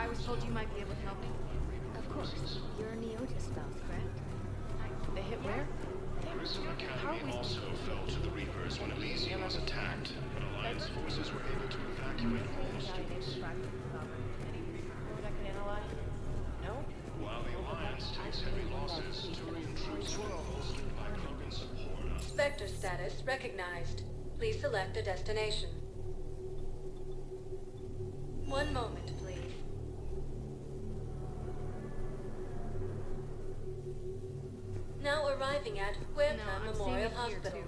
I was told you might be able to help me. Of course. You're a Neotis spouse, correct? They hit where? Grissom Academy also fell to the Reapers when Elysium was attacked, but Alliance forces were able to evacuate all the students. That I can analyze? No? While the Alliance takes heavy losses, Turian troops were bolstered by Krogan support. Spectre status recognized. Please select a destination. One moment, please. Now arriving at Huerta I'm Memorial staying here Hospital. too.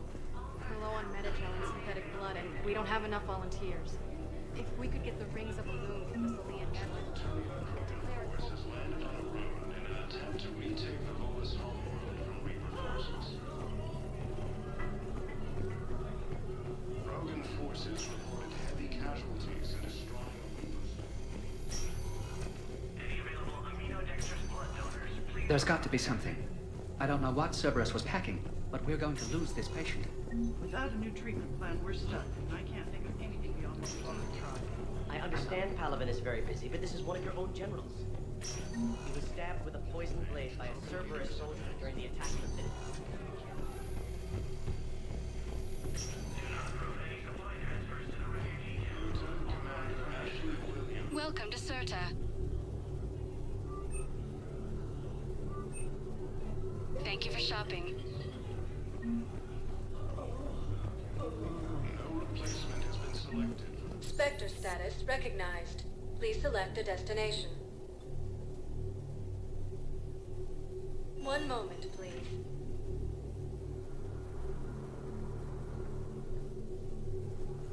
We're low on Metagel and synthetic blood, and we don't have enough volunteers. If we could get the rings of Illume from the Salian network. Forces landed on a road in an attempt to retake the Volus homeworld from Reaper forces. Krogan forces reported heavy casualties in destroying the Reapers. Any available aminodextrous blood donors, please? There's got to be something. I don't know what Cerberus was packing, but we're going to lose this patient. Without a new treatment plan, we're stuck. I can't think of anything beyond what we've already tried. I understand Palaven is very busy, but this is one of your own generals. He was stabbed with a poisoned blade by a Cerberus soldier during the attack on the city. Welcome to Serta. Thank you for shopping. No replacement has been selected. Spectre status recognized. Please select a destination. One moment, please.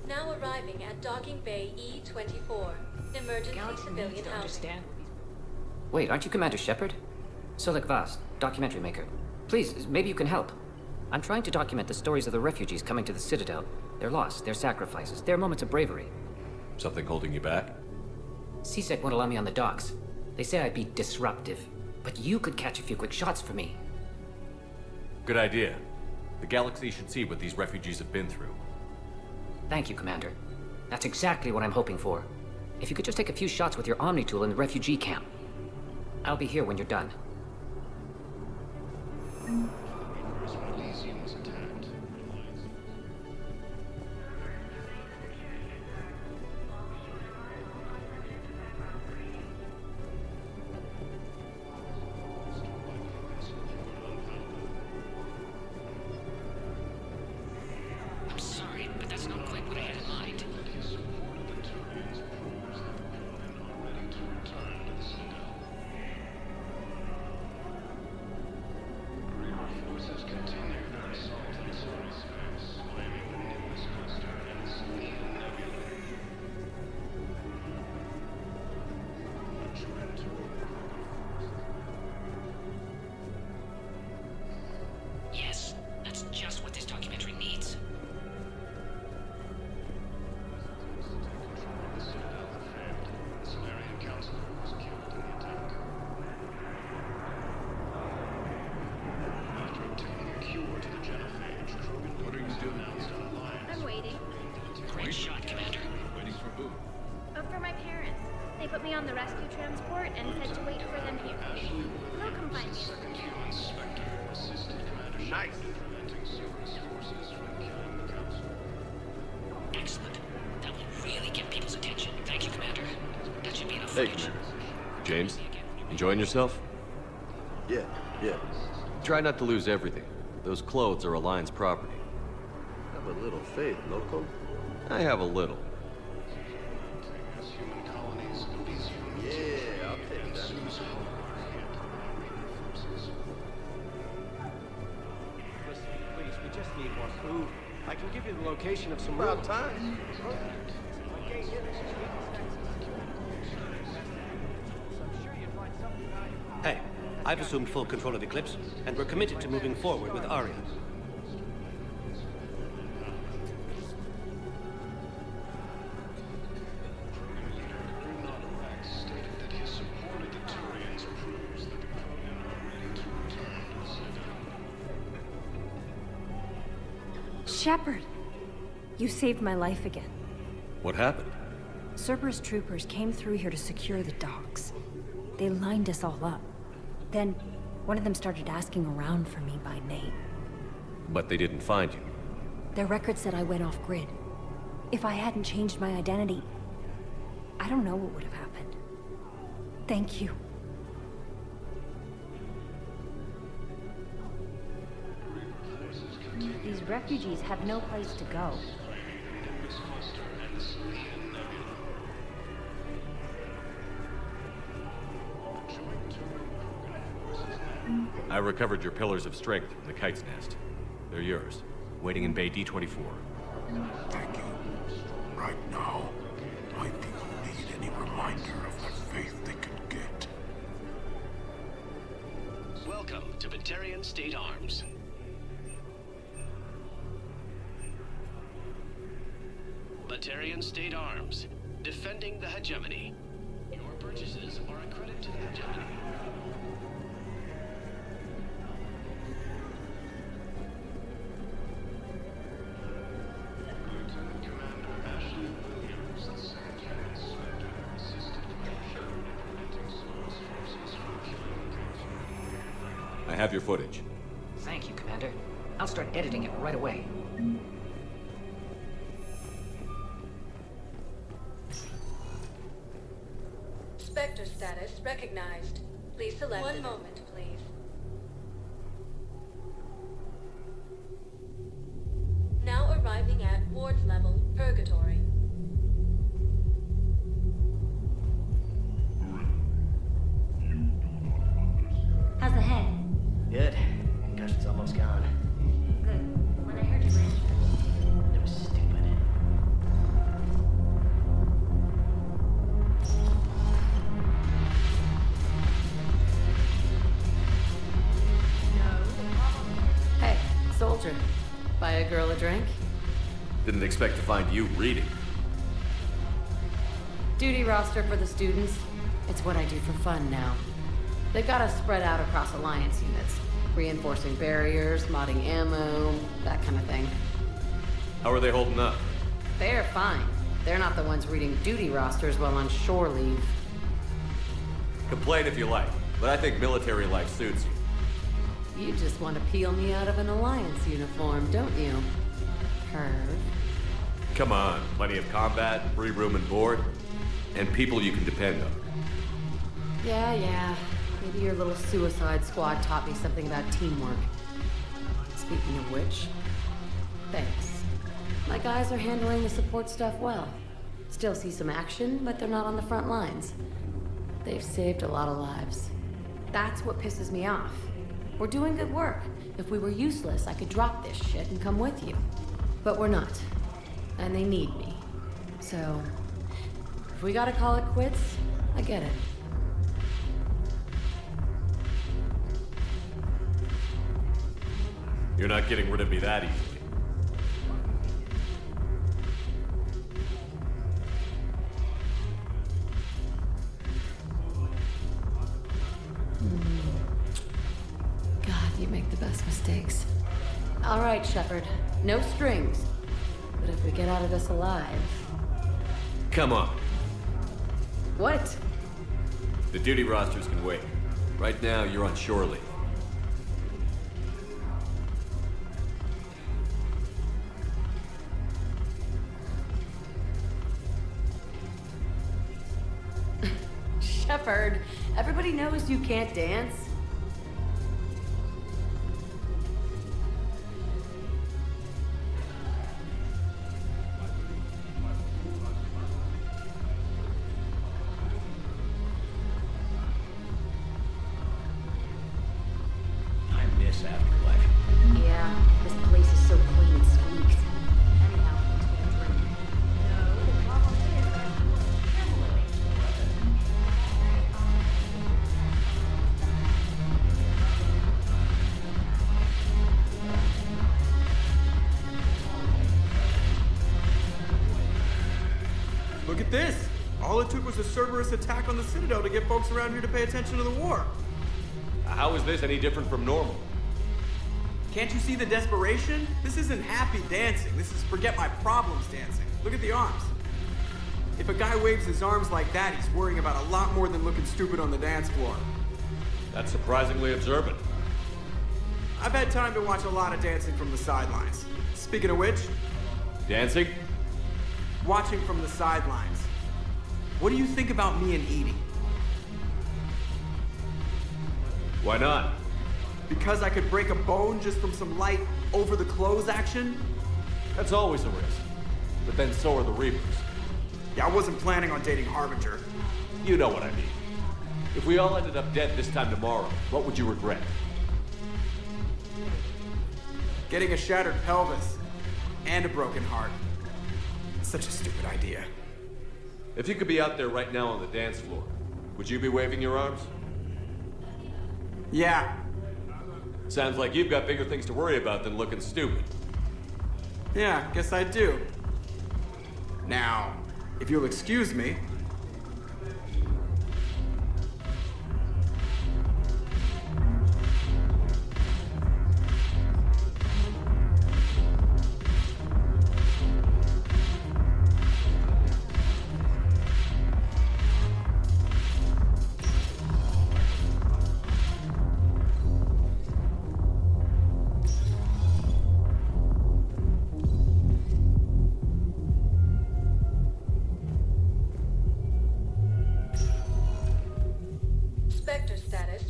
Now arriving at Docking Bay E-24. Emergency civilian housing. Wait, aren't you Commander Shepard? Solik Vast, documentary maker. Please, maybe you can help. I'm trying to document the stories of the refugees coming to the Citadel. Their loss, their sacrifices, their moments of bravery. Something holding you back? CSEC won't allow me on the docks. They say I'd be disruptive. But you could catch a few quick shots for me. Good idea. The galaxy should see what these refugees have been through. Thank you, Commander. That's exactly what I'm hoping for. If you could just take a few shots with your Omni tool in the refugee camp. I'll be here when you're done. Reapers when Elysium was attacked. I'm sorry, but that's not quite what I had in mind. He supported the Turians proves that the Krogan are ready to return to the Citadel. Reaper forces continue their assault on Turi space, claiming the Nimbus cluster and its Salian nebula. Joined to Yes, that's just what this documentary needs. the Citadel had failed. The Solarian counselor was killed in the attack. After obtaining a cure to the genophage, Krogan leaders announced an alliance. I'm waiting. Great shot, Commander. Waiting for who? For my parents. They put me on the rescue transport and said to wait for them here. Ashley They'll come find me. second human Spectre, assisted Commander Shepard in preventing Cerberus forces from killing the counselor. Excellent. That will really get people's attention. Thank you, Commander. That should be enough Hey, footage. Commander. James, enjoying yourself? Yeah. Try not to lose everything. Those clothes are Alliance property. Have a little faith, loco. I have a little. As human colonies, Elysium Yeah, I'll take and that. Sue's hard hit by Reaper forces. Listen, please, we just need more food. I can give you the location of some About room. time. Okay, here, this is so I'm sure you'd find something valuable. Hey, I've assumed full control of Eclipse, and we're committed to moving forward with Aria. Stated that he supported the Turians proves that the Krogan are ready to return to the Citadel. Shepard, you saved my life again. What happened? Cerberus troopers came through here to secure the docks. They lined us all up. Then, one of them started asking around for me by name. But they didn't find you. Their record said I went off-grid. If I hadn't changed my identity, I don't know what would have happened. Thank you. These refugees have no place to go. I recovered your pillars of strength from the kite's nest. They're yours, waiting in Bay D-24. Thank you. Right now, my people need any reminder of the faith they can get. Welcome to Batarian State Arms. Batarian State Arms, defending the hegemony. Your purchases are a credit to the hegemony. I have your footage. Thank you, Commander. I'll start editing it right away. Spectre status recognized. Please select. One moment, please. Now arriving at Ward's level, Purgatory. How's the head? Good. Concussion's almost gone. Good. When I heard you mention It was stupid. Hey, soldier. Buy a girl a drink? Didn't expect to find you reading. Duty roster for the students. It's what I do for fun now. They've got us spread out across Alliance units. Reinforcing barriers, modding ammo, that kind of thing. How are they holding up? They're fine. They're not the ones reading duty rosters while on shore leave. Complain if you like, but I think military life suits you. You just want to peel me out of an Alliance uniform, don't you? Perv. Come on, plenty of combat, free room and board, and people you can depend on. Yeah. Maybe your little suicide squad taught me something about teamwork. Speaking of which, thanks. My guys are handling the support stuff well. Still see some action, but they're not on the front lines. They've saved a lot of lives. That's what pisses me off. We're doing good work. If we were useless, I could drop this shit and come with you. But we're not. And they need me. So, if we gotta call it quits, I get it. You're not getting rid of me that easily. God, you make the best mistakes. All right, Shepard. No strings. But if we get out of this alive... Come on. What? The duty rosters can wait. Right now, you're on shore leave. Shepard, everybody knows you can't dance. I miss Afterlife. Yeah, this place is so clean it squeaks. Anyhow, let's get a drink. No, the problem is that Look at this! All it took was a Cerberus attack on the Citadel to get folks around here to pay attention to the war. How is this any different from normal? Can't you see the desperation? This isn't happy dancing. This is forget my problems dancing. Look at the arms. If a guy waves his arms like that, he's worrying about a lot more than looking stupid on the dance floor. That's surprisingly observant. I've had time to watch a lot of dancing from the sidelines. Speaking of which... Dancing? Watching from the sidelines. What do you think about me and Edie? Why not? Because I could break a bone just from some light over-the-clothes action? That's always a risk. But then so are the Reapers. Yeah, I wasn't planning on dating Harbinger. You know what I mean. If we all ended up dead this time tomorrow, what would you regret? Getting a shattered pelvis. And a broken heart. Such a stupid idea. If you could be out there right now on the dance floor, would you be waving your arms? Yeah. Sounds like you've got bigger things to worry about than looking stupid. Yeah, guess I do. Now, if you'll excuse me...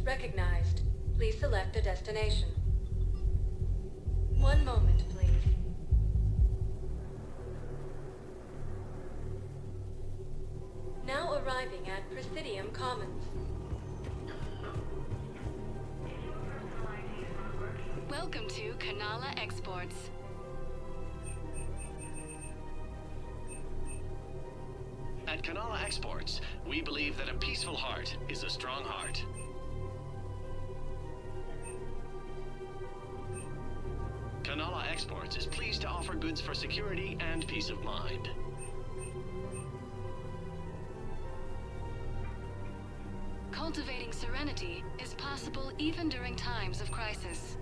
Recognized. Please select a destination. One moment, please. Now arriving at Presidium Commons. Welcome to Kanala Exports. At Kanala Exports, we believe that a peaceful heart is a strong heart. Kanala Exports is pleased to offer goods for security and peace of mind. Cultivating serenity is possible even during times of crisis.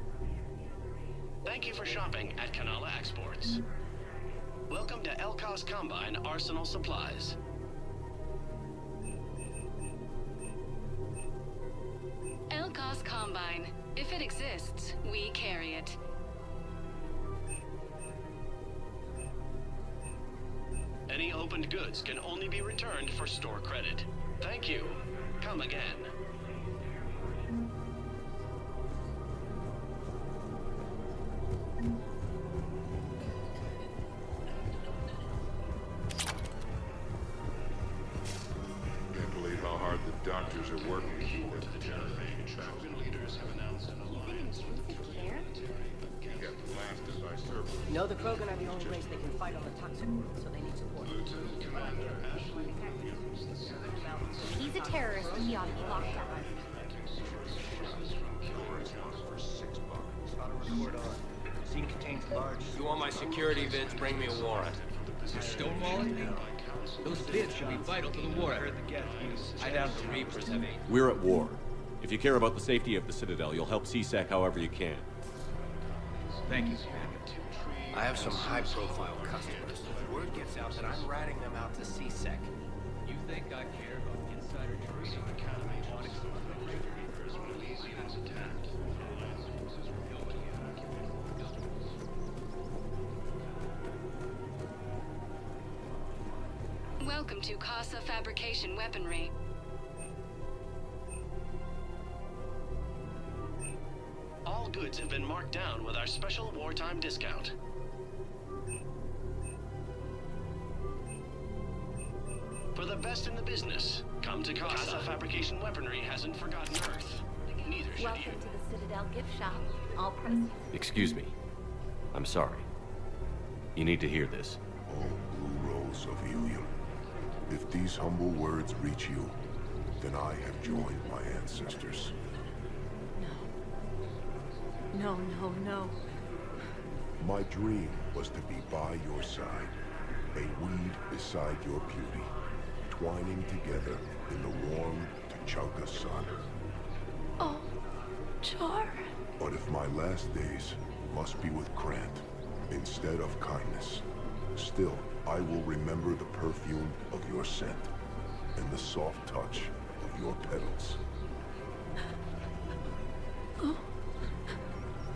Thank you for shopping at Kanala Exports. Welcome to Elkos Combine Arsenal Supplies. Elkos Combine. If it exists, we carry it. Any opened goods can only be returned for store credit. Thank you. Come again. Can't believe how hard the doctors are working. Leaders have announced an alliance with No, the Krogan are the only race that can fight on the toxic world, so they need support. He's a terrorist and he ought to be locked up. Scene contains large. You want my security vids? Bring me a warrant. You're stonewalling me? Those vids should be vital to the war effort. I doubt the Reapers have any. We're at war. If you care about the safety of the Citadel, you'll help CSEC however you can. Thank you, Commander. I have some high-profile customers. Word gets out that I'm ratting them out to CSEC. You think I care about insider trading? Welcome to Casa Fabrication Weaponry. All goods have been marked down with our special wartime discount. For the best in the business, come to Casa. Casa Fabrication Weaponry hasn't forgotten Earth. Neither should Welcome you. to the Citadel gift shop. All proceeds. Excuse me. I'm sorry. You need to hear this. Oh, blue rose of helium. If these humble words reach you, then I have joined my ancestors. No, no, no. My dream was to be by your side, a weed beside your beauty, twining together in the warm Tuchanka sun. Oh, Char. But if my last days must be with Krant instead of kindness, Still, I will remember the perfume of your scent and the soft touch of your petals.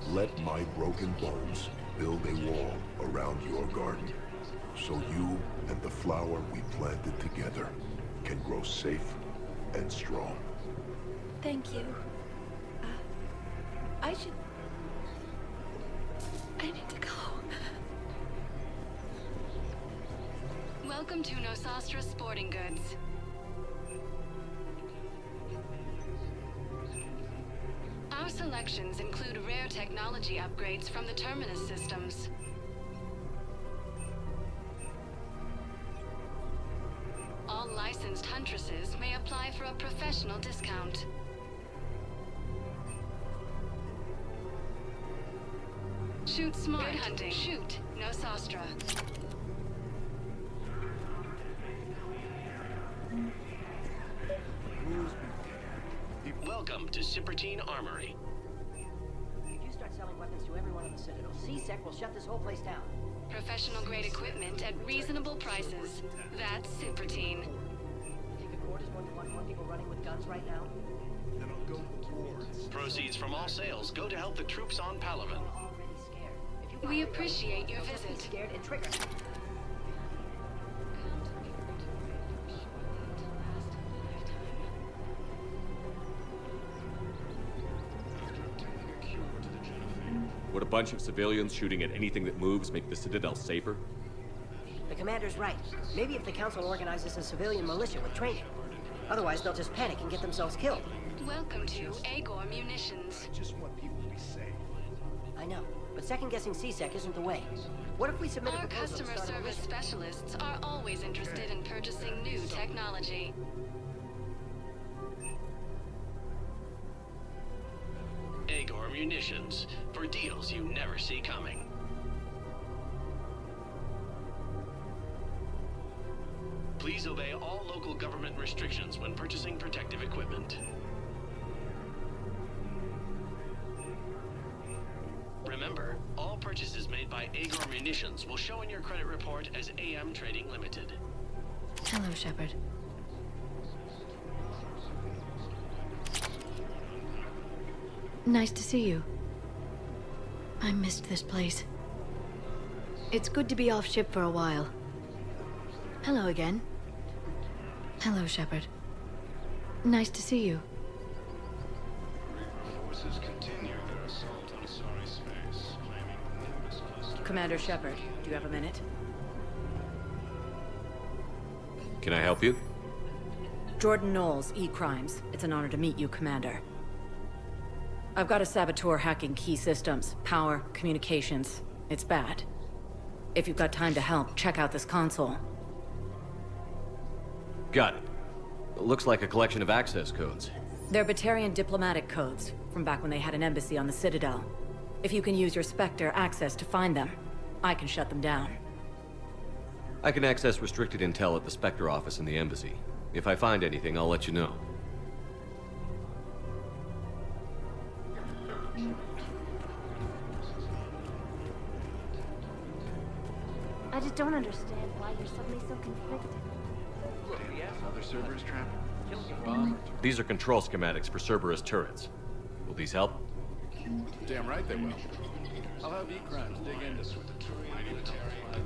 Let my broken bones build a wall around your garden, so you and the flower we planted together can grow safe and strong. Thank you. I need to go. Welcome to Nosastra Sporting Goods. Our selections include rare technology upgrades from the Terminus systems. All licensed huntresses may apply for a professional discount. Shoot smart. Good hunting. Shoot Nosastra. Welcome to Cypertine Armory. If you start selling weapons to everyone on the Citadel, C-Sec will shut this whole place down. Professional grade equipment at reasonable prices. That's Cypertine. Think a court is going to want more people running with guns right now? Then I'll go towards. Proceeds from all sales go to help the troops on Palaven. We appreciate your visit. Scared and triggered. Would a bunch of civilians shooting at anything that moves make the Citadel safer? The commander's right. Maybe if the council organizes a civilian militia with training. Otherwise, they'll just panic and get themselves killed. Welcome to Agor Munitions. I just want people to be safe. I know, but second-guessing C-Sec isn't the way. What if we submit a Our proposal to customer start a service militia? specialists are always interested in purchasing new technology. Agor Munitions, for deals you never see coming. Please obey all local government restrictions when purchasing protective equipment. Remember, all purchases made by Agor Munitions will show in your credit report as AM Trading Limited. Hello, Shepard. Nice to see you. I missed this place. It's good to be off ship for a while. Hello again. Hello, Shepard. Nice to see you. Forces continue their assault on Sorry Space, claiming Nimbus cluster. Commander Shepard, do you have a minute? Can I help you? Jordan Knowles, E-Crimes. It's an honor to meet you, Commander. I've got a saboteur hacking key systems, power, communications. It's bad. If you've got time to help, check out this console. Got it. Looks like a collection of access codes. They're Batarian diplomatic codes, from back when they had an embassy on the Citadel. If you can use your Spectre access to find them, I can shut them down. I can access restricted intel at the Spectre office in the embassy. If I find anything, I'll let you know. I just don't understand why you're suddenly so conflicted. Another Cerberus trap? Bomb? These are control schematics for Cerberus turrets. Will these help? Damn right they will. I'll have E-Crimes dig into this with the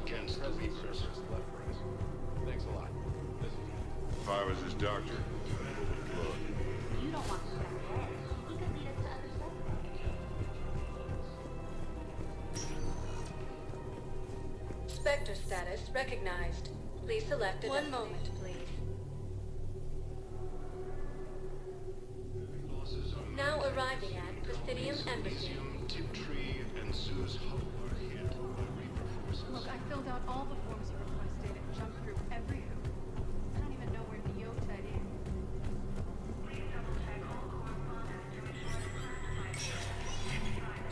against the Reapers. Thanks a lot. If I was his doctor, You don't want to back there. He could lead us to other stuff. Spectre status recognized. Please select it. One moment, please. Now arriving at Presidium Embassy. Tiptree and Zeus Hope are hit. The Reaper forces. Look, I filled out all the forms you requested and jumped through every hoop. I don't even know where the Yota is.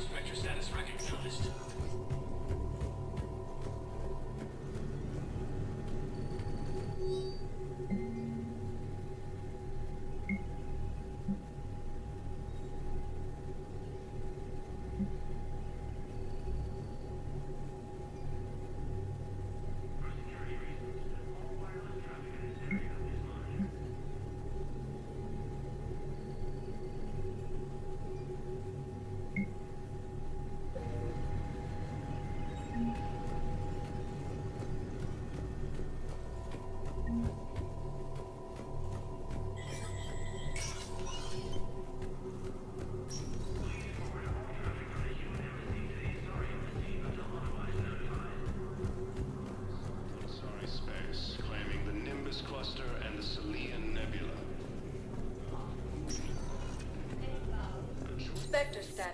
Spectre status recognized.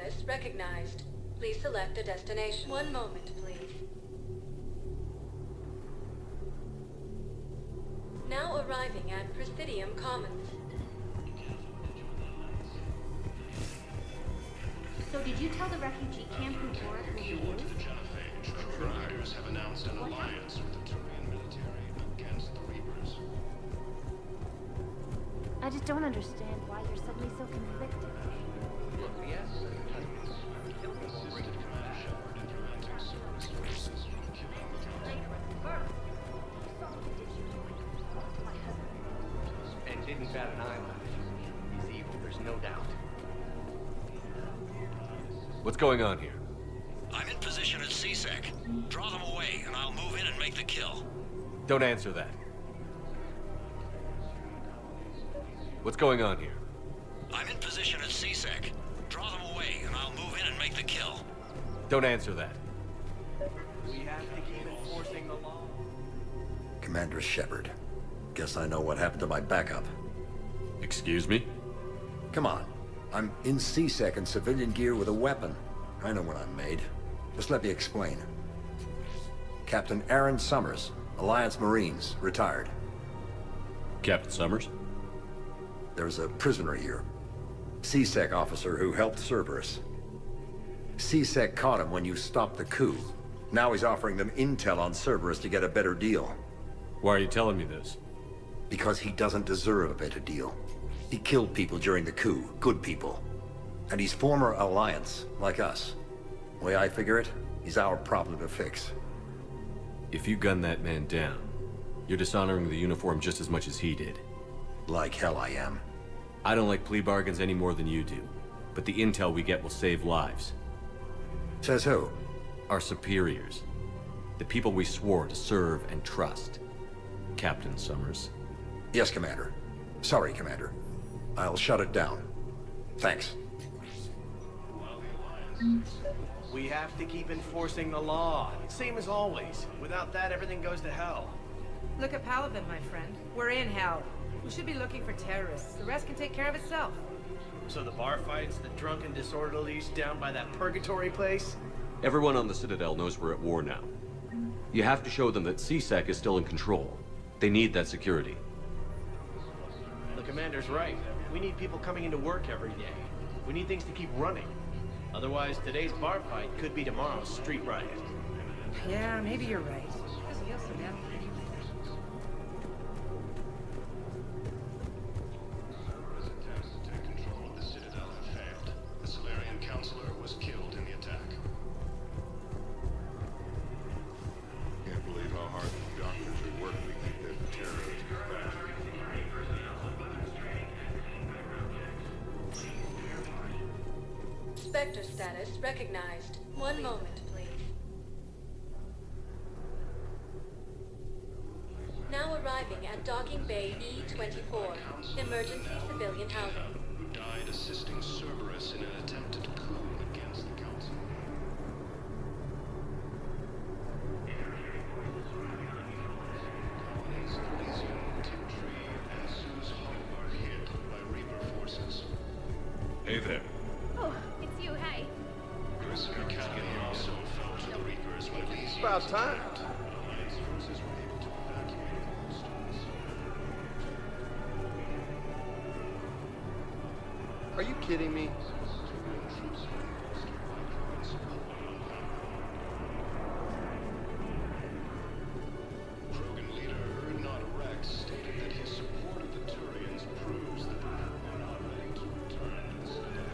status recognized. Please select a destination. One moment, please. Now arriving at Presidium Commons. So did you tell the refugee camp who Boris will be used? Riders have announced an alliance with the Turian military against the Reapers. I just don't understand why you're suddenly so conflicted. Look, yes. Assisted Commander Shepard in preventing service forces from killing the Council. And didn't bat an eyelash. He's evil, there's no doubt. What's going on here? I'm in position at CSEC. Draw them away, and I'll move in and make the kill. Don't answer that. What's going on here? I'm in position at CSEC. Draw them away, and I'll move in and make the kill. Don't answer that. We have to keep enforcing the law. Commander Shepard. Guess I know what happened to my backup. Excuse me? Come on. I'm in CSEC in civilian gear with a weapon. I know what I'm made. Just let me explain. Captain Aaron Summers, Alliance Marines, retired. Captain Summers? There's a prisoner here. CSEC officer who helped Cerberus. CSEC caught him when you stopped the coup. Now he's offering them intel on Cerberus to get a better deal. Why are you telling me this? Because he doesn't deserve a better deal. He killed people during the coup, good people. And he's former Alliance, like us. The way I figure it, he's our problem to fix. If you gun that man down, you're dishonoring the uniform just as much as he did. Like hell I am. I don't like plea bargains any more than you do, but the intel we get will save lives. Says who? Our superiors. The people we swore to serve and trust. Captain Summers. Yes, Commander. Sorry, Commander. I'll shut it down. Thanks. We have to keep enforcing the law. Same as always. Without that, everything goes to hell. Look at Paladin, my friend. We're in hell. We should be looking for terrorists. The rest can take care of itself. So the bar fights, the drunken disorderlies down by that purgatory place? Everyone on the Citadel knows we're at war now. You have to show them that CSEC is still in control. They need that security. The commander's right. We need people coming into work every day. We need things to keep running. Otherwise, today's bar fight could be tomorrow's street riot. Yeah, maybe you're right. Take control of the Citadel and failed. The Solarian counselor was killed in the attack. Can't believe how hard the doctors are working to keep them terrorists back. Spectre status recognized. One moment, please. Now arriving at Docking Bay E-24, emergency civilian housing. Who died assisting Cerberus in an attempted coup against the Council. Colonies Elysium, Tiptree, and Sue's Hope are hit by Reaper forces. Hey there. Oh, it's you, hey. Grissom Academy also fell to the Reapers when Elysium... It's about time. Alliance forces were able to evacuate all students. Are you kidding me? Krogan leader Erdnot Rex stated that his support of the Turians proves that the people are not ready to return to the Citadel.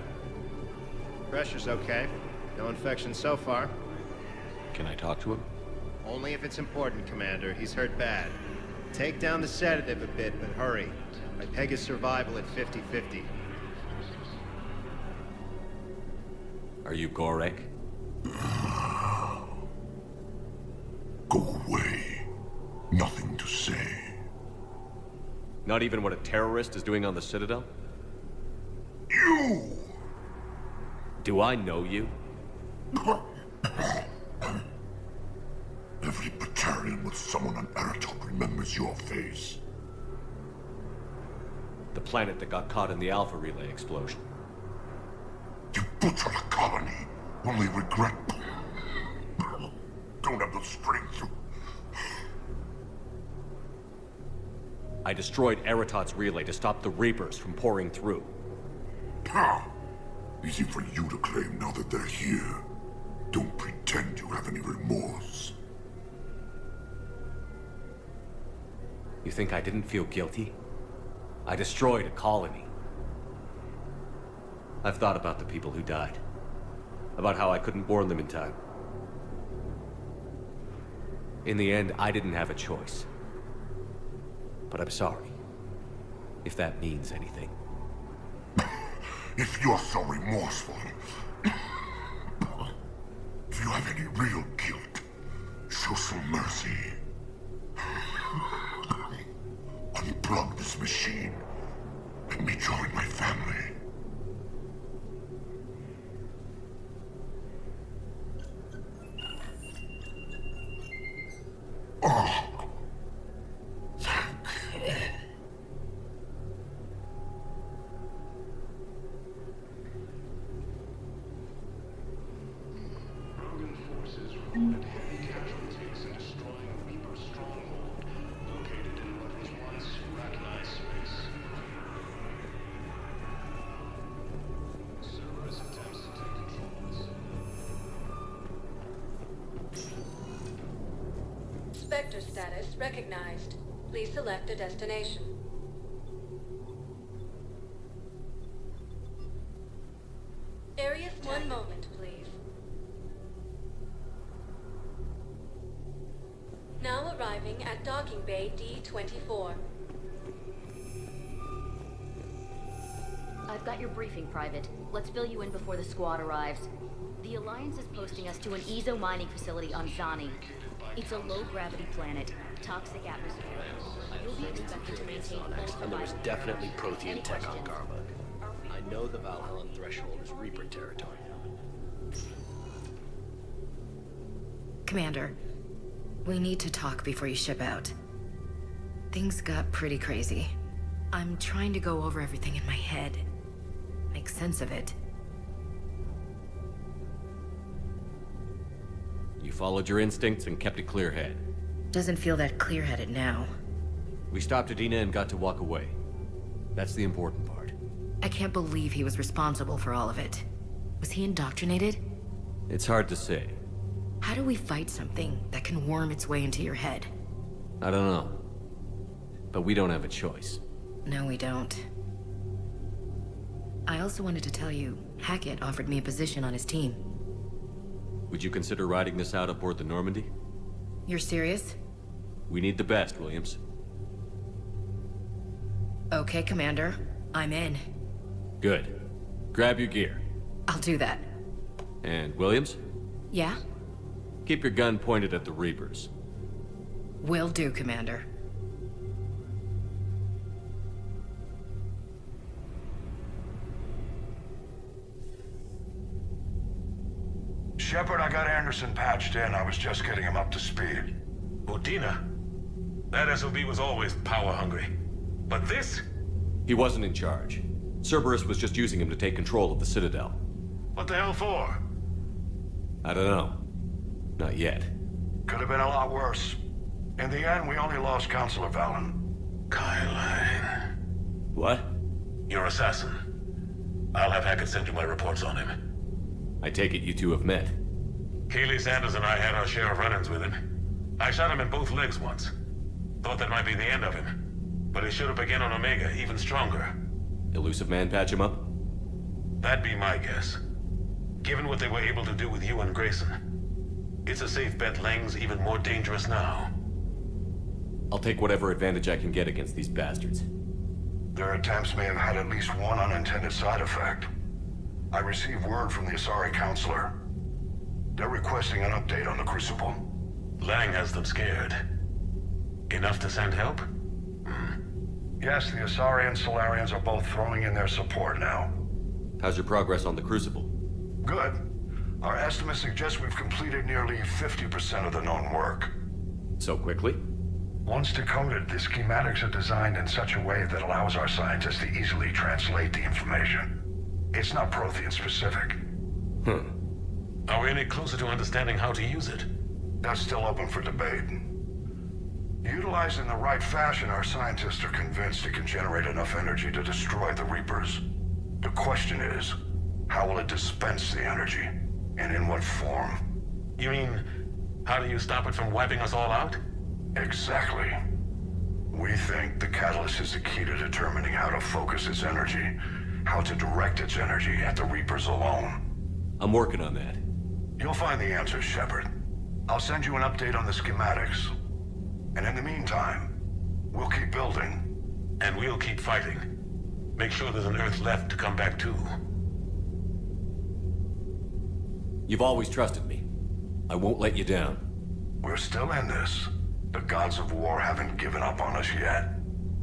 Pressure's okay. No infection so far. Can I talk to him? Only if it's important, Commander. He's hurt bad. Take down the sedative a bit, but hurry. I peg his survival at 50-50. Are you Gorek? Go away. Nothing to say. Not even what a terrorist is doing on the Citadel? You! Do I know you? Every Batarian with someone on Aratok remembers your face. The planet that got caught in the Alpha Relay explosion. You butchered a colony only regret. Don't have the strength to... I destroyed Eritot's relay to stop the Reapers from pouring through. Ha! Easy for you to claim now that they're here. Don't pretend you have any remorse. You think I didn't feel guilty? I destroyed a colony. I've thought about the people who died. About how I couldn't warn them in time. In the end, I didn't have a choice. But I'm sorry. If that means anything. If you're so remorseful, if you have any real guilt, show some mercy. Unplug this machine. Let me join my family. Oh. Rogan forces reported heavy casualties in destroying a Reaper stronghold located in what was once recognized space. Cerberus attempts to take control of the city. Spectre status recognized. Please select a destination. Arius, one moment, please. Now arriving at docking bay D-24. I've got your briefing, Private. Let's fill you in before the squad arrives. The Alliance is posting us to an EZO mining facility on Zani. It's a low-gravity planet, toxic atmosphere. You'll be expected to maintain full survival. And there was definitely Prothean tech on Garma. I know the Valhallan threshold is Reaper territory. Commander, we need to talk before you ship out. Things got pretty crazy. I'm trying to go over everything in my head. Make sense of it. You followed your instincts and kept a clear head. Doesn't feel that clear-headed now. We stopped Adina and got to walk away. That's the important part. I can't believe he was responsible for all of it. Was he indoctrinated? It's hard to say. How do we fight something that can worm its way into your head? I don't know. But we don't have a choice. No, we don't. I also wanted to tell you, Hackett offered me a position on his team. Would you consider riding this out aboard the Normandy? You're serious? We need the best, Williams. Okay, Commander. I'm in. Good. Grab your gear. I'll do that. And Williams? Yeah? Keep your gun pointed at the Reapers. Will do, Commander. Shepard, I got Anderson patched in. I was just getting him up to speed. Udina? That SOB was always power-hungry. But this? He wasn't in charge. Cerberus was just using him to take control of the Citadel. What the hell for? I don't know. Not yet. Could have been a lot worse. In the end, we only lost Counselor Valen. Kyle. What? Your assassin. I'll have Hackett send you my reports on him. I take it you two have met. Keeley Sanders and I had our share of run-ins with him. I shot him in both legs once. Thought that might be the end of him. But he showed up again on Omega, even stronger. Elusive Man patch him up? That'd be my guess. Given what they were able to do with you and Grayson. It's a safe bet Lang's even more dangerous now. I'll take whatever advantage I can get against these bastards. Their attempts may have had at least one unintended side effect. I received word from the Asari Counselor. They're requesting an update on the Crucible. Lang has them scared. Enough to send help? Yes, the Asari and Solarians are both throwing in their support now. How's your progress on the Crucible? Good. Our estimates suggest we've completed nearly 50% of the known work. So quickly? Once decoded, the schematics are designed in such a way that allows our scientists to easily translate the information. It's not Prothean specific. Are we any closer to understanding how to use it? That's still open for debate. Utilized in the right fashion, our scientists are convinced it can generate enough energy to destroy the Reapers. The question is, how will it dispense the energy? And in what form? You mean, how do you stop it from wiping us all out? Exactly. We think the catalyst is the key to determining how to focus its energy, how to direct its energy at the Reapers alone. I'm working on that. You'll find the answers, Shepard. I'll send you an update on the schematics. And in the meantime, we'll keep building. And we'll keep fighting. Make sure there's an Earth left to come back to. You've always trusted me. I won't let you down. We're still in this. The gods of war haven't given up on us yet.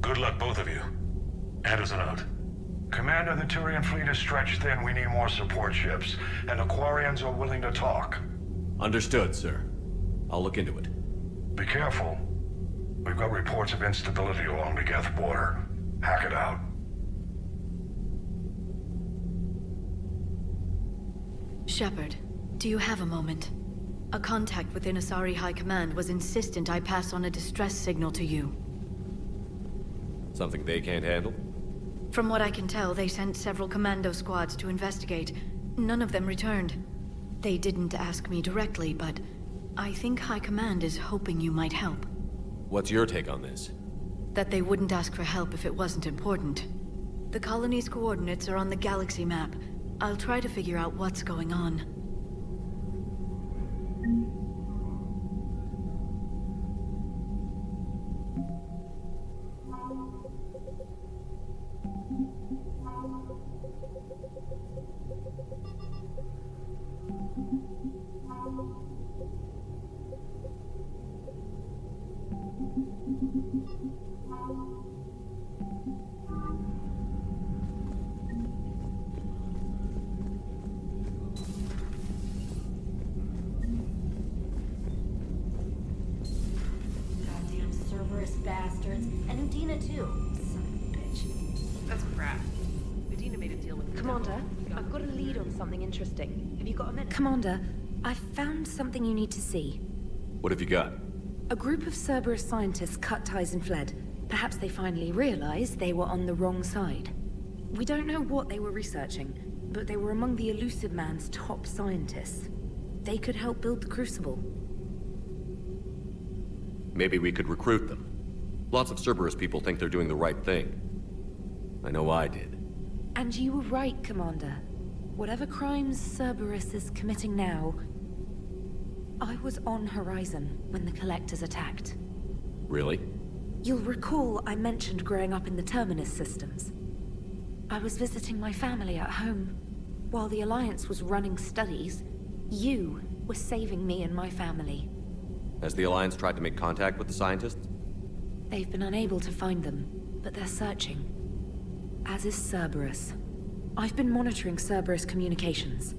Good luck, both of you. Anderson out. Commander, the Turian fleet is stretched thin. We need more support ships. And Aquarians are willing to talk. Understood, sir. I'll look into it. Be careful. We've got reports of instability along the Geth border. Hack it out. Shepard, do you have a moment? A contact within Asari High Command was insistent I pass on a distress signal to you. Something they can't handle? From what I can tell, they sent several commando squads to investigate. None of them returned. They didn't ask me directly, but I think High Command is hoping you might help. What's your take on this? That they wouldn't ask for help if it wasn't important. The colony's coordinates are on the galaxy map. I'll try to figure out what's going on. Bastards. And Udina, too. Son of a bitch. That's crap. Udina made a deal with Commander, I've got a lead on something interesting. Have you got a minute? Commander, I found something you need to see. What have you got? A group of Cerberus scientists cut ties and fled. Perhaps they finally realized they were on the wrong side. We don't know what they were researching, but they were among the Elusive Man's top scientists. They could help build the Crucible. Maybe we could recruit them. Lots of Cerberus people think they're doing the right thing. I know I did. And you were right, Commander. Whatever crimes Cerberus is committing now, I was on Horizon when the Collectors attacked. Really? You'll recall I mentioned growing up in the Terminus systems. I was visiting my family at home. While the Alliance was running studies, you were saving me and my family. Has the Alliance tried to make contact with the scientists? They've been unable to find them, but they're searching. As is Cerberus. I've been monitoring Cerberus communications.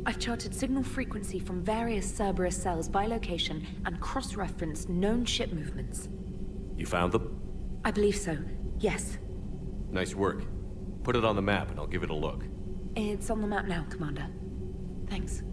I've charted signal frequency from various Cerberus cells by location and cross-referenced known ship movements. You found them? I believe so, yes. Nice work. Put it on the map and I'll give it a look. It's on the map now, Commander. Thanks.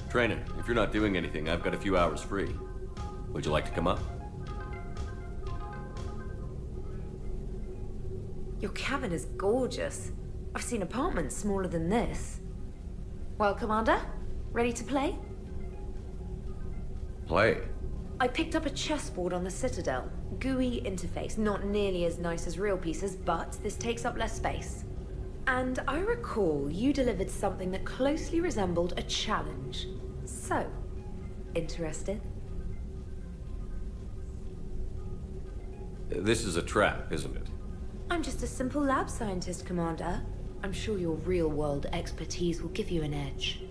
Trainer, if you're not doing anything, I've got a few hours free. Would you like to come up? Your cabin is gorgeous. I've seen apartments smaller than this. Well, Commander, ready to play? Play. I picked up a chessboard on the Citadel. GUI interface, not nearly as nice as real pieces, but this takes up less space. And I recall you delivered something that closely resembled a challenge. So, interested? This is a trap, isn't it? I'm just a simple lab scientist, Commander. I'm sure your real-world expertise will give you an edge.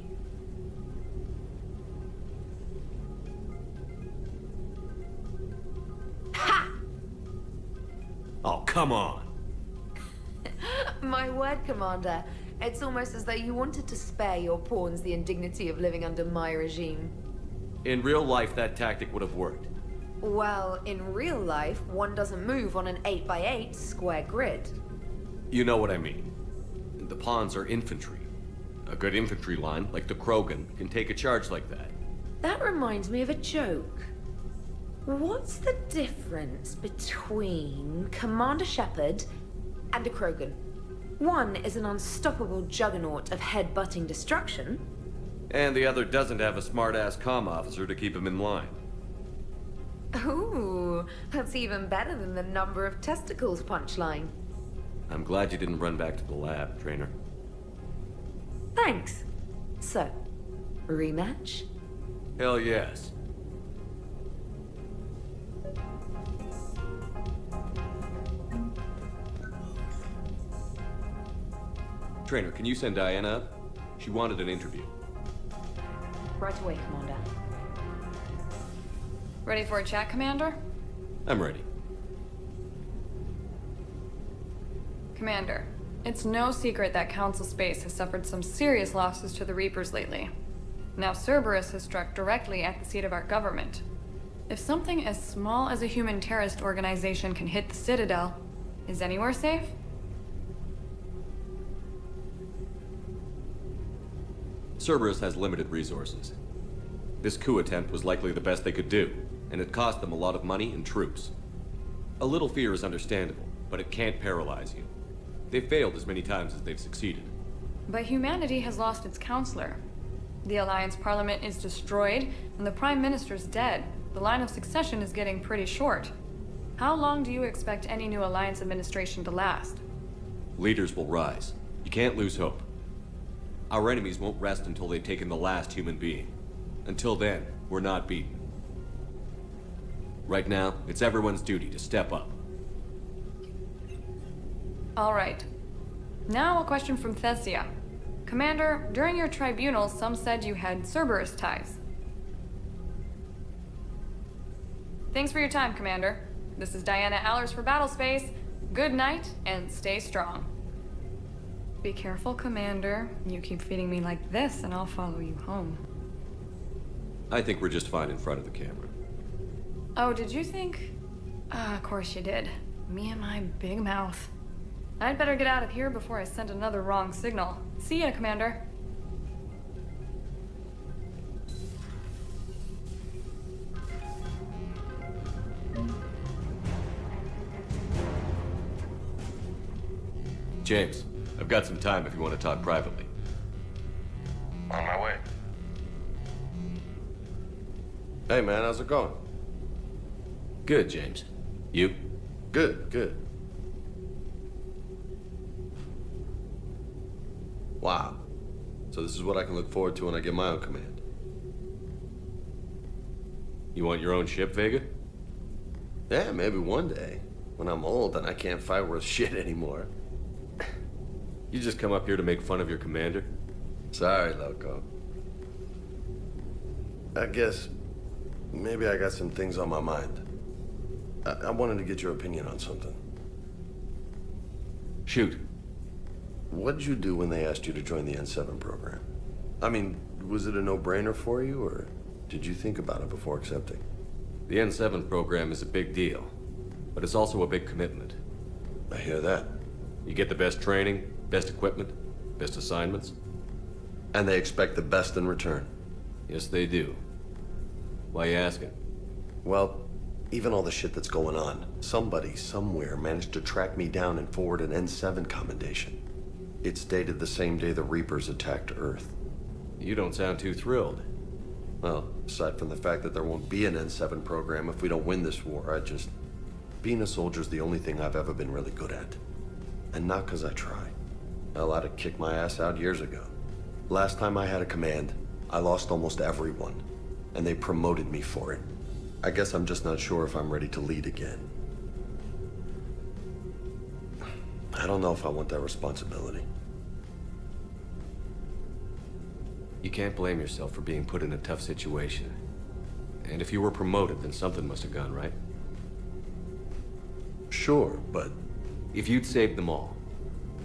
Ha! Oh, come on. My word, Commander. It's almost as though you wanted to spare your pawns the indignity of living under my regime. In real life, that tactic would have worked. Well, in real life, one doesn't move on an 8x8 square grid. You know what I mean. The pawns are infantry. A good infantry line, like the Krogan, can take a charge like that. That reminds me of a joke. What's the difference between Commander Shepard and a Krogan? One is an unstoppable juggernaut of head-butting destruction. And the other doesn't have a smart-ass comm officer to keep him in line. Ooh, that's even better than the number of testicles punchline. I'm glad you didn't run back to the lab, Trainer. Thanks. So, rematch? Hell yes. Trainer, can you send Diana up? She wanted an interview. Right away, Commander. Ready for a chat, Commander? I'm ready. Commander, it's no secret that Council Space has suffered some serious losses to the Reapers lately. Now Cerberus has struck directly at the seat of our government. If something as small as a human terrorist organization can hit the Citadel, is anywhere safe? Cerberus has limited resources. This coup attempt was likely the best they could do, and it cost them a lot of money and troops. A little fear is understandable, but it can't paralyze you. They've failed as many times as they've succeeded. But humanity has lost its counselor. The Alliance Parliament is destroyed, and the Prime Minister's dead. The line of succession is getting pretty short. How long do you expect any new Alliance administration to last? Leaders will rise. You can't lose hope. Our enemies won't rest until they've taken the last human being. Until then, we're not beaten. Right now, it's everyone's duty to step up. All right. Now a question from Thessia. Commander, during your tribunal, some said you had Cerberus ties. Thanks for your time, Commander. This is Diana Allers for Battlespace. Good night, and stay strong. Be careful, Commander. You keep feeding me like this, and I'll follow you home. I think we're just fine in front of the camera. Oh, did you think? Of course you did. Me and my big mouth. I'd better get out of here before I send another wrong signal. See ya, Commander. James, I've got some time if you want to talk privately. On my way. Hey man, how's it going? Good, James. You? Good, good. Wow. So this is what I can look forward to when I get my own command. You want your own ship, Vega? Yeah, maybe one day. When I'm old and I can't fight worth shit anymore. You just come up here to make fun of your commander? Sorry, Loco. I guess maybe I got some things on my mind. I wanted to get your opinion on something. Shoot. What did you do when they asked you to join the N7 program? I mean, was it a no-brainer for you, or did you think about it before accepting? The N7 program is a big deal, but it's also a big commitment. I hear that. You get the best training, best equipment, best assignments. And they expect the best in return. Yes, they do. Why you asking? Well, even all the shit that's going on, somebody somewhere managed to track me down and forward an N7 commendation. It's dated the same day the Reapers attacked Earth. You don't sound too thrilled. Well, aside from the fact that there won't be an N7 program if we don't win this war, being a soldier's the only thing I've ever been really good at. And not because I try. Hell, I'd have kicked my ass out years ago. Last time I had a command, I lost almost everyone, and they promoted me for it. I guess I'm just not sure if I'm ready to lead again. I don't know if I want that responsibility. You can't blame yourself for being put in a tough situation. And if you were promoted, then something must have gone right. Sure, but... If you'd saved them all,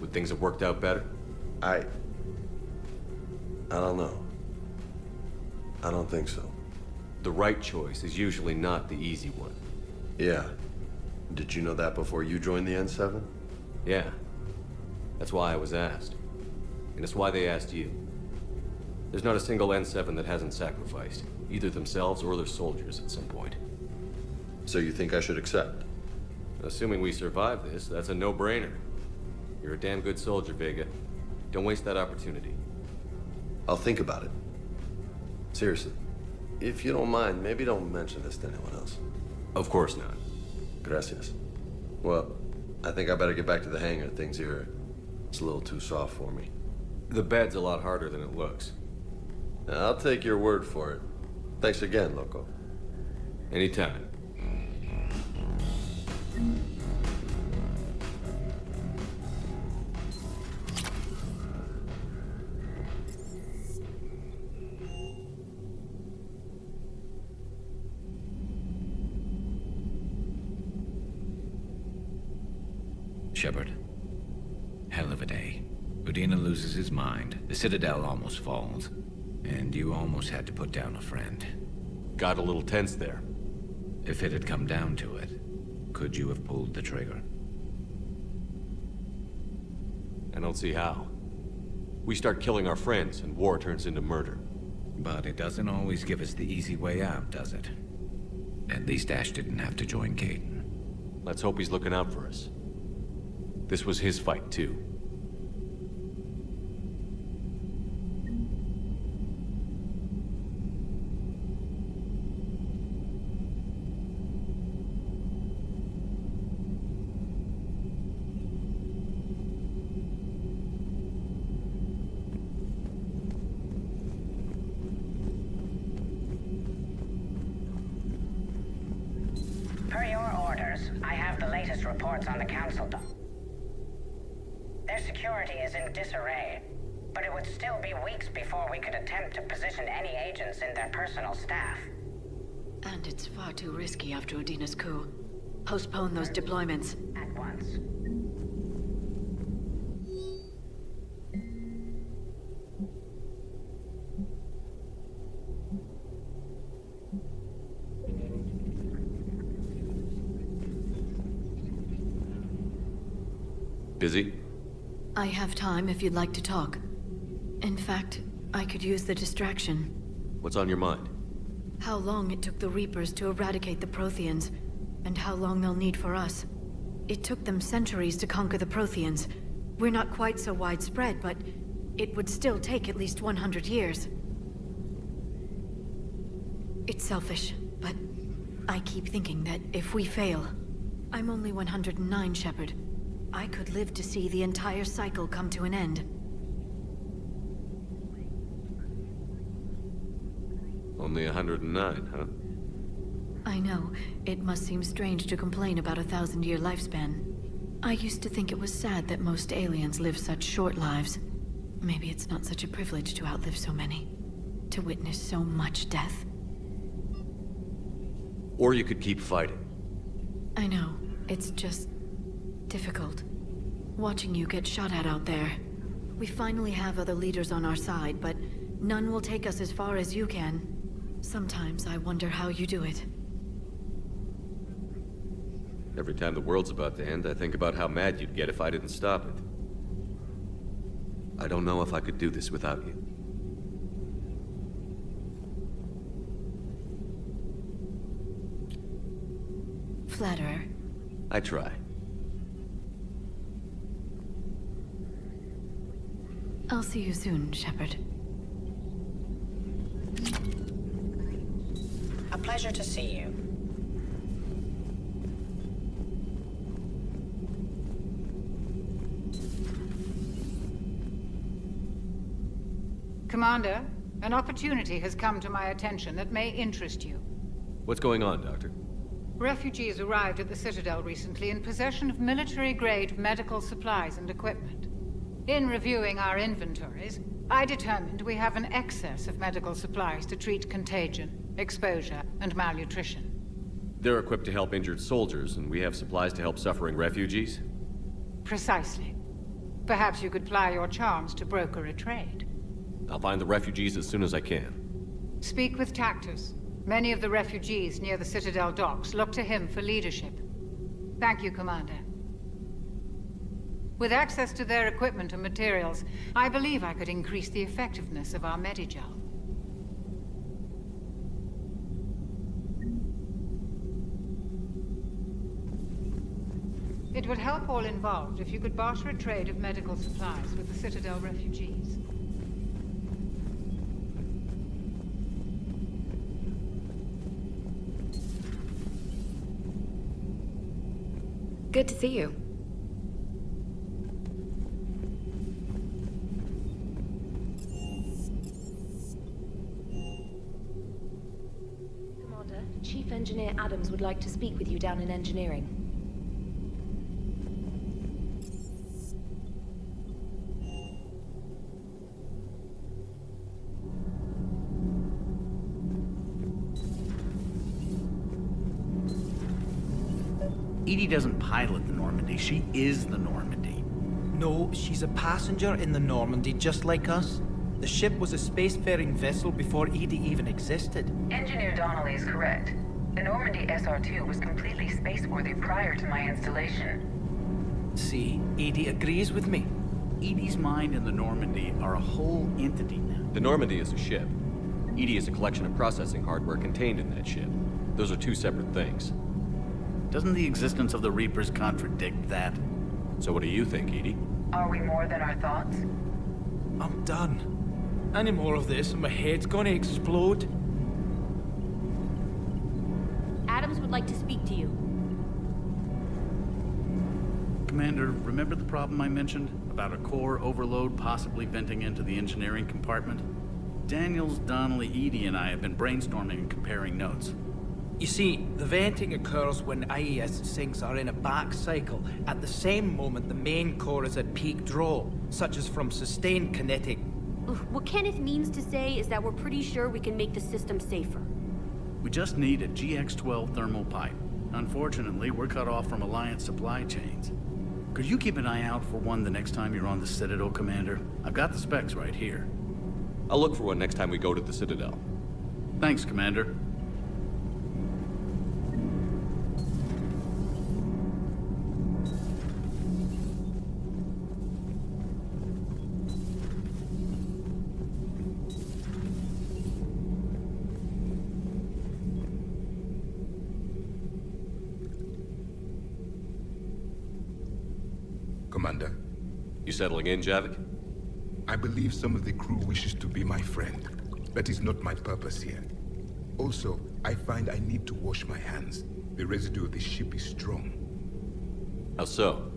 would things have worked out better? I don't know. I don't think so. The right choice is usually not the easy one. Yeah. Did you know that before you joined the N7? Yeah. That's why I was asked. And it's why they asked you. There's not a single N7 that hasn't sacrificed, either themselves or their soldiers at some point. So you think I should accept? Assuming we survive this, that's a no-brainer. You're a damn good soldier, Vega. Don't waste that opportunity. I'll think about it. Seriously. If you don't mind, maybe don't mention this to anyone else. Of course not. Gracias. Well, I think I better get back to the hangar. Things here, it's a little too soft for me. The bed's a lot harder than it looks. I'll take your word for it. Thanks again, Loco. Anytime. Shepard. Hell of a day. Udina loses his mind, the Citadel almost falls, and you almost had to put down a friend. Got a little tense there. If it had come down to it, could you have pulled the trigger? I don't see how. We start killing our friends, and war turns into murder. But it doesn't always give us the easy way out, does it? At least Ash didn't have to join Caden. Let's hope he's looking out for us. This was his fight, too. Per your orders, I have the latest reports on the Council. Their security is in disarray, but it would still be weeks before we could attempt to position any agents in their personal staff. And it's far too risky after Udina's coup. Postpone those deployments. At once. Busy? I have time if you'd like to talk. In fact, I could use the distraction. What's on your mind? How long it took the Reapers to eradicate the Protheans, and how long they'll need for us. It took them centuries to conquer the Protheans. We're not quite so widespread, but it would still take at least 100 years. It's selfish, but I keep thinking that if we fail... I'm only 109, Shepard. I could live to see the entire cycle come to an end. Only 109, huh? I know. It must seem strange to complain about a 1,000-year lifespan. I used to think it was sad that most aliens live such short lives. Maybe it's not such a privilege to outlive so many. To witness so much death. Or you could keep fighting. I know. It's just... difficult. Watching you get shot at out there. We finally have other leaders on our side, but none will take us as far as you can. Sometimes I wonder how you do it. Every time the world's about to end, I think about how mad you'd get if I didn't stop it. I don't know if I could do this without you. Flatterer. I try. I'll see you soon, Shepard. pleasure to see you. Commander, an opportunity has come to my attention that may interest you. What's going on, Doctor? Refugees arrived at the Citadel recently in possession of military-grade medical supplies and equipment. In reviewing our inventories, I determined we have an excess of medical supplies to treat contagion, exposure, and malnutrition. They're equipped to help injured soldiers, and we have supplies to help suffering refugees? Precisely. Perhaps you could ply your charms to broker a trade. I'll find the refugees as soon as I can. Speak with Tactus. Many of the refugees near the Citadel docks look to him for leadership. Thank you, Commander. With access to their equipment and materials, I believe I could increase the effectiveness of our Medigel. It would help all involved if you could barter a trade of medical supplies with the Citadel refugees. Good to see you. Commander, Chief Engineer Adams would like to speak with you down in engineering. Edie doesn't pilot the Normandy, she is the Normandy. No, she's a passenger in the Normandy, just like us. The ship was a spacefaring vessel before Edie even existed. Engineer Donnelly is correct. The Normandy SR-2 was completely spaceworthy prior to my installation. See, Edie agrees with me. Edie's mind and the Normandy are a whole entity now. The Normandy is a ship. Edie is a collection of processing hardware contained in that ship. Those are two separate things. Doesn't the existence of the Reapers contradict that? So what do you think, Edie? Are we more than our thoughts? I'm done. Any more of this and my head's gonna explode. Adams would like to speak to you. Commander, remember the problem I mentioned? About a core overload possibly venting into the engineering compartment? Daniels, Donnelly, Edie, and I have been brainstorming and comparing notes. You see, the venting occurs when IES sinks are in a back cycle. At the same moment, the main core is at peak draw, such as from sustained kinetic. What Kenneth means to say is that we're pretty sure we can make the system safer. We just need a GX-12 thermal pipe. Unfortunately, we're cut off from Alliance supply chains. Could you keep an eye out for one the next time you're on the Citadel, Commander? I've got the specs right here. I'll look for one next time we go to the Citadel. Thanks, Commander. Commander. You settling in, Javik? I believe some of the crew wishes to be my friend. That is not my purpose here. Also, I find I need to wash my hands. The residue of the ship is strong. How so?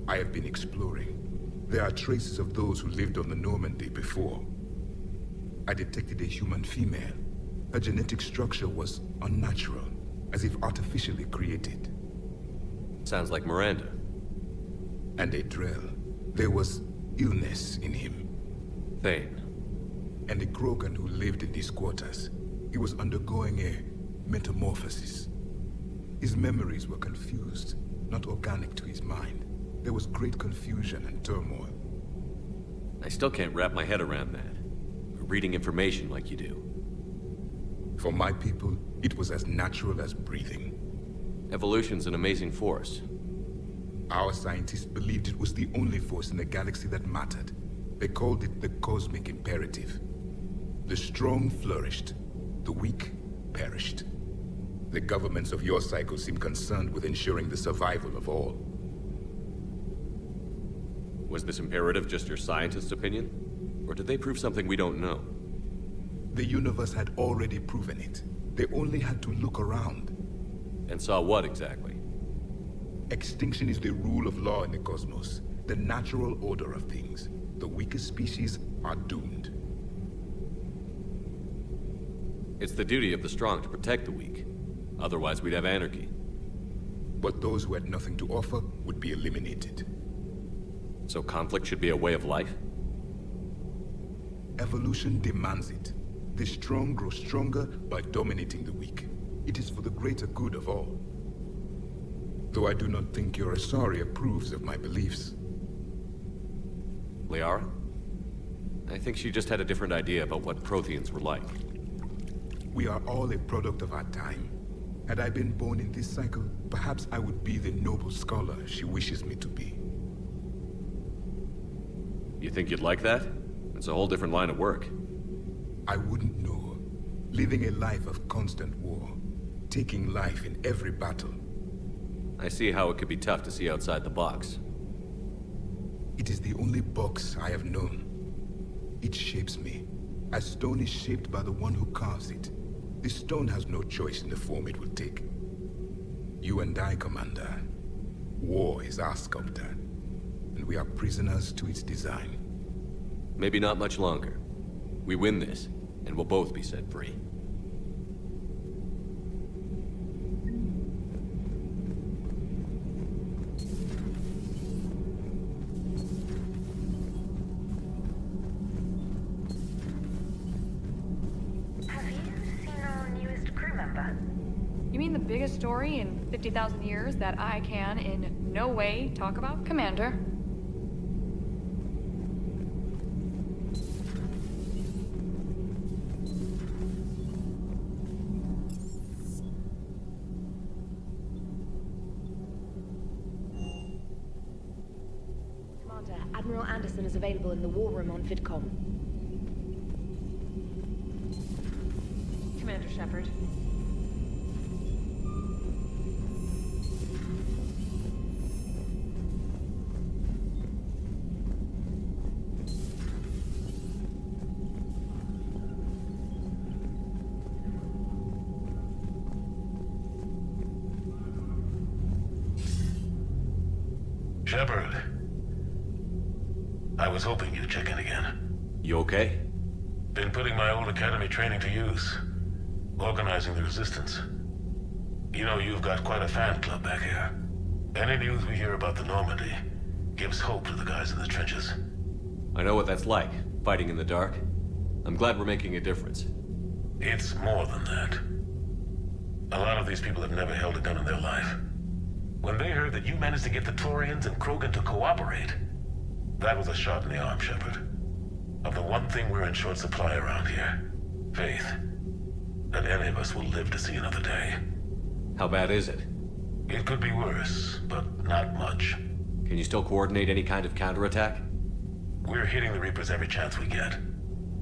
I have been exploring. There are traces of those who lived on the Normandy before. I detected a human female. Her genetic structure was unnatural, as if artificially created. Sounds like Miranda. And a Drell. There was illness in him. Thane. And a Krogan who lived in his quarters. He was undergoing a metamorphosis. His memories were confused, not organic to his mind. There was great confusion and turmoil. I still can't wrap my head around that. Reading information like you do. For my people, it was as natural as breathing. Evolution's an amazing force. Our scientists believed it was the only force in the galaxy that mattered. They called it the cosmic imperative. The strong flourished, the weak perished. The governments of your cycle seem concerned with ensuring the survival of all. Was this imperative just your scientist's opinion? Or did they prove something we don't know? The universe had already proven it. They only had to look around. And saw what exactly? Extinction is the rule of law in the cosmos, the natural order of things. The weakest species are doomed. It's the duty of the strong to protect the weak. Otherwise, we'd have anarchy. But those who had nothing to offer would be eliminated. So conflict should be a way of life? Evolution demands it. The strong grow stronger by dominating the weak. It is for the greater good of all. Though I do not think your Asari approves of my beliefs. Liara? I think she just had a different idea about what Protheans were like. We are all a product of our time. Had I been born in this cycle, perhaps I would be the noble scholar she wishes me to be. You think you'd like that? It's a whole different line of work. I wouldn't know. Living a life of constant war. Taking life in every battle. I see how it could be tough to see outside the box. It is the only box I have known. It shapes me, as stone is shaped by the one who carves it. The stone has no choice in the form it will take. You and I, Commander. War is our sculptor, and we are prisoners to its design. Maybe not much longer. We win this, and we'll both be set free. You mean the biggest story in 50,000 years that I can in no way talk about? Commander. Commander, Admiral Anderson is available in the war room on VidCom. Commander Shepard. Shepard. I was hoping you'd check in again. You okay? Been putting my old academy training to use. Organizing the resistance. You know, you've got quite a fan club back here. Any news we hear about the Normandy gives hope to the guys in the trenches. I know what that's like, fighting in the dark. I'm glad we're making a difference. It's more than that. A lot of these people have never held a gun in their life. When they heard that you managed to get the Torians and Krogan to cooperate, that was a shot in the arm, Shepard. Of the one thing we're in short supply around here, faith. That any of us will live to see another day. How bad is it? It could be worse, but not much. Can you still coordinate any kind of counterattack? We're hitting the Reapers every chance we get.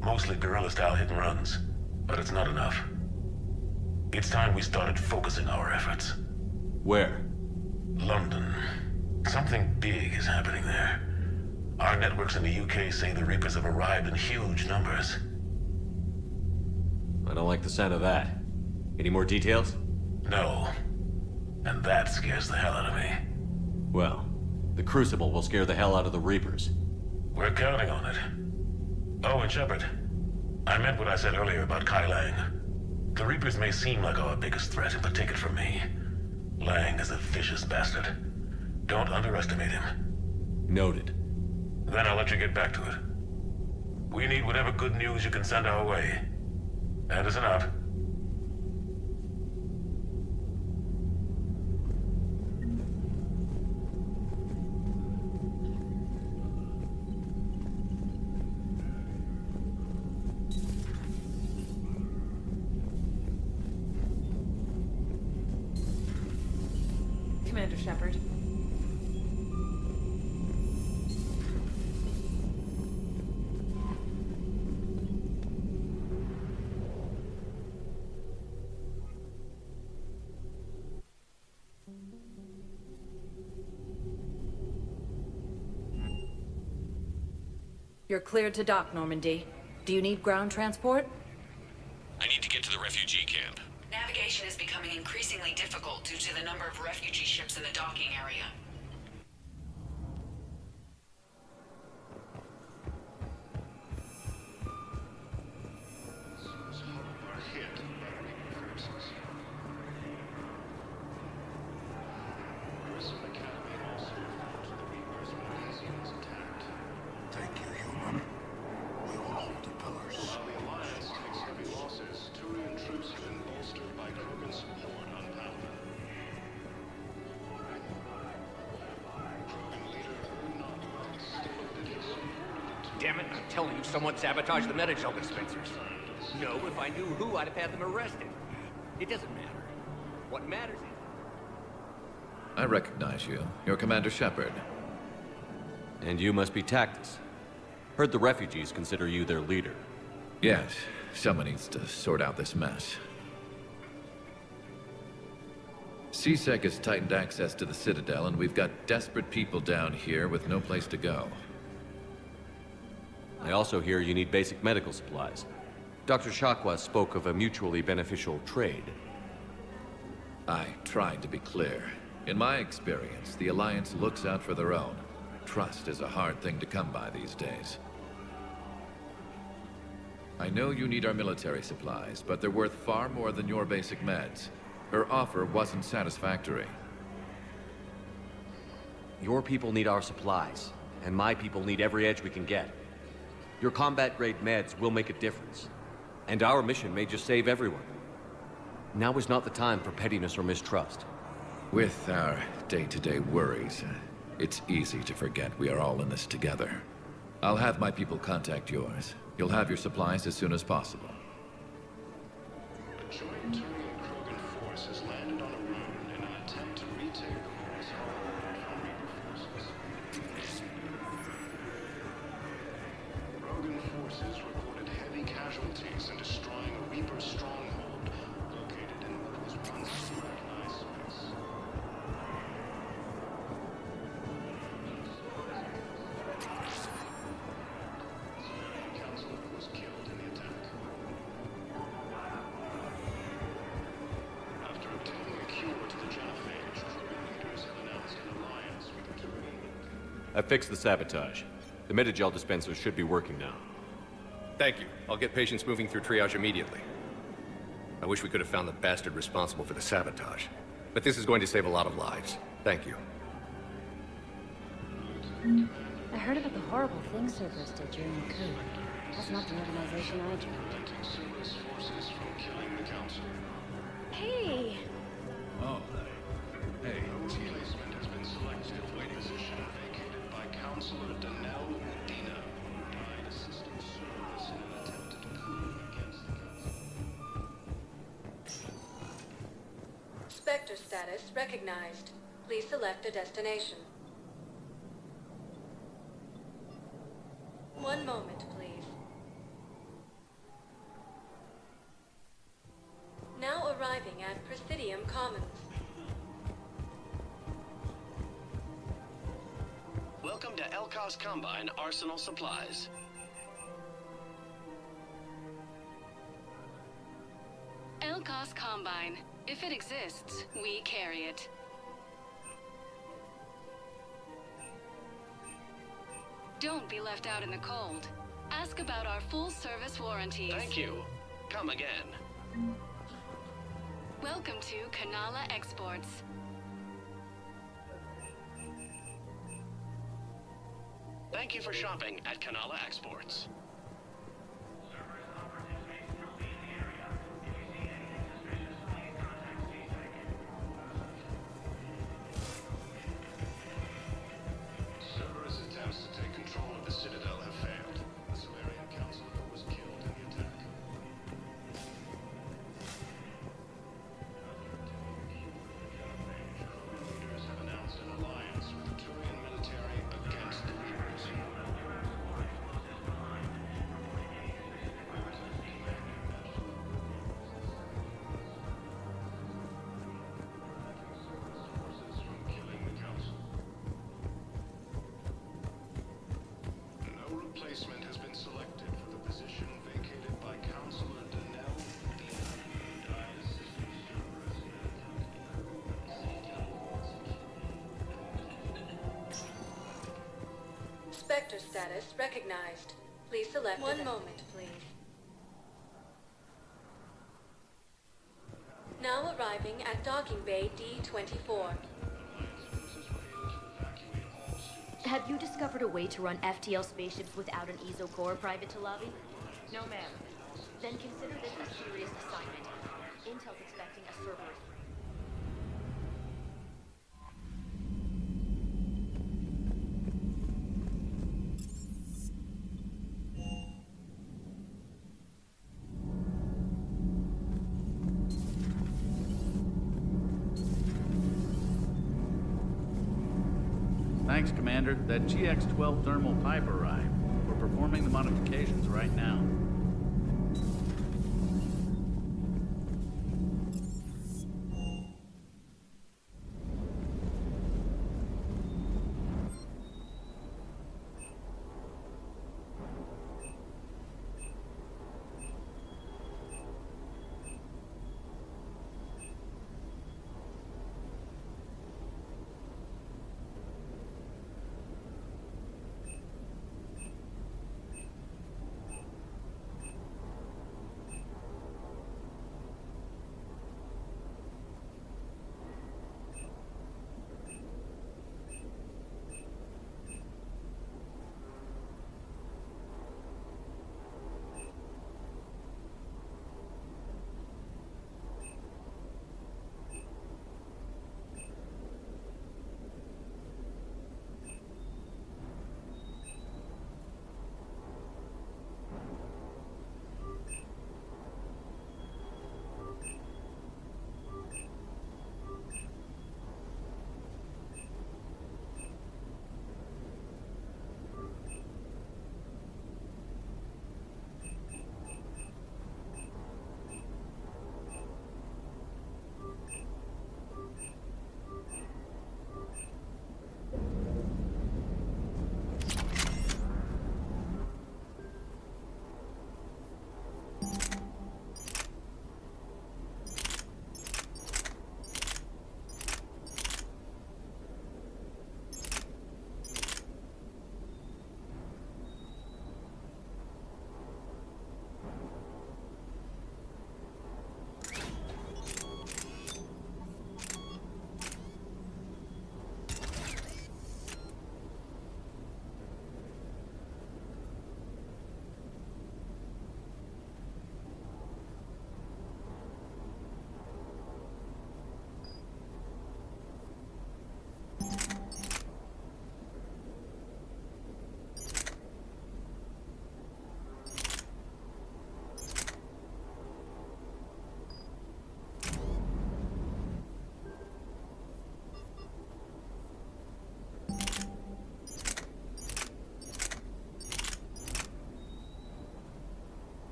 Mostly guerrilla-style hit-and-runs, but it's not enough. It's time we started focusing our efforts. Where? London. Something big is happening there. Our networks in the UK say the Reapers have arrived in huge numbers. I don't like the sound of that. Any more details? No. And that scares the hell out of me. Well, the Crucible will scare the hell out of the Reapers. We're counting on it. Oh, and Shepard, I meant what I said earlier about Kai Lang. The Reapers may seem like our biggest threat, but take it from me. Lang is a vicious bastard. Don't underestimate him. Noted. Then I'll let you get back to it. We need whatever good news you can send our way. Anderson out. Commander Shepard. You're cleared to dock, Normandy. Do you need ground transport? the refugee camp. Navigation is becoming increasingly difficult due to the number of refugee ships in the docking area. Thank you, human. We will hold the pillars. The Alliance takes heavy losses. Turian troops have been bolstered by Krogan support on Palaven. Krogan leader Urnok still Damn it, I'm telling you, someone sabotaged the Metagel dispensers. No, if I knew who, I'd have had them arrested. It doesn't matter. What matters is... I recognize you. You're Commander Shepard. And you must be Tactus. Heard the refugees consider you their leader. Yes, someone needs to sort out this mess. CSEC has tightened access to the Citadel, and we've got desperate people down here with no place to go. I also hear you need basic medical supplies. Dr. Shakwa spoke of a mutually beneficial trade. I tried to be clear. In my experience, the Alliance looks out for their own. Trust is a hard thing to come by these days. I know you need our military supplies, but they're worth far more than your basic meds. Her offer wasn't satisfactory. Your people need our supplies, and my people need every edge we can get. Your combat-grade meds will make a difference, and our mission may just save everyone. Now is not the time for pettiness or mistrust. With our day-to-day worries, it's easy to forget we are all in this together. I'll have my people contact yours. You'll have your supplies as soon as possible. A joint Turian Krogan force has landed on a rune in an attempt to retake the course held from Reaper forces. Krogan forces reported heavy casualties in destroying a Reaper stronghold located in what was once recognized space. Was killed in the attack. After obtaining a cure to the genophage, Krogan leaders have announced an alliance with the Turian. I fixed the sabotage. The Metagel dispensers should be working now. Thank you. I'll get patients moving through triage immediately. I wish we could have found the bastard responsible for the sabotage. But this is going to save a lot of lives. Thank you. I heard about the horrible things Cerberus did during the coup. That's not the organization I joined. Cerberus forces from killing the council. Hey! Oh. Hey. Replacement has been selected for a position vacated by Councilor Danelle Medina, who died assisting Cerberus in an attempted coup against the council. Spectre status recognized. Please select a destination. One moment, please. Now arriving at Presidium Commons. Welcome to Elkos Combine Arsenal Supplies. Elkos Combine. If it exists, we carry it. Don't be left out in the cold. Ask about our full-service warranties. Thank you. Come again. Welcome to Kanala Exports. Thank you for shopping at Kanala Exports. Cerberus attempts to take control of the Citadel have failed. The Solarian Councilor was killed in the attack. Leaders have announced an alliance with the Turian military against the Reapers. sector status recognized. Please select one moment, please. Now arriving at docking bay D-24. Have you discovered a way to run FTL spaceships without an ESO core, Private Talavi? No, ma'am. Then consider this a serious assignment. Intel's expecting a Cerberus. Thanks, Commander. That GX-12 thermal pipe arrived. We're performing the modifications right now.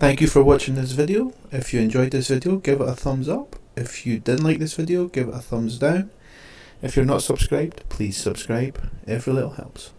Thank you for watching this video. If you enjoyed this video, give it a thumbs up. If you didn't like this video, give it a thumbs down. If you're not subscribed, please subscribe. Every little helps.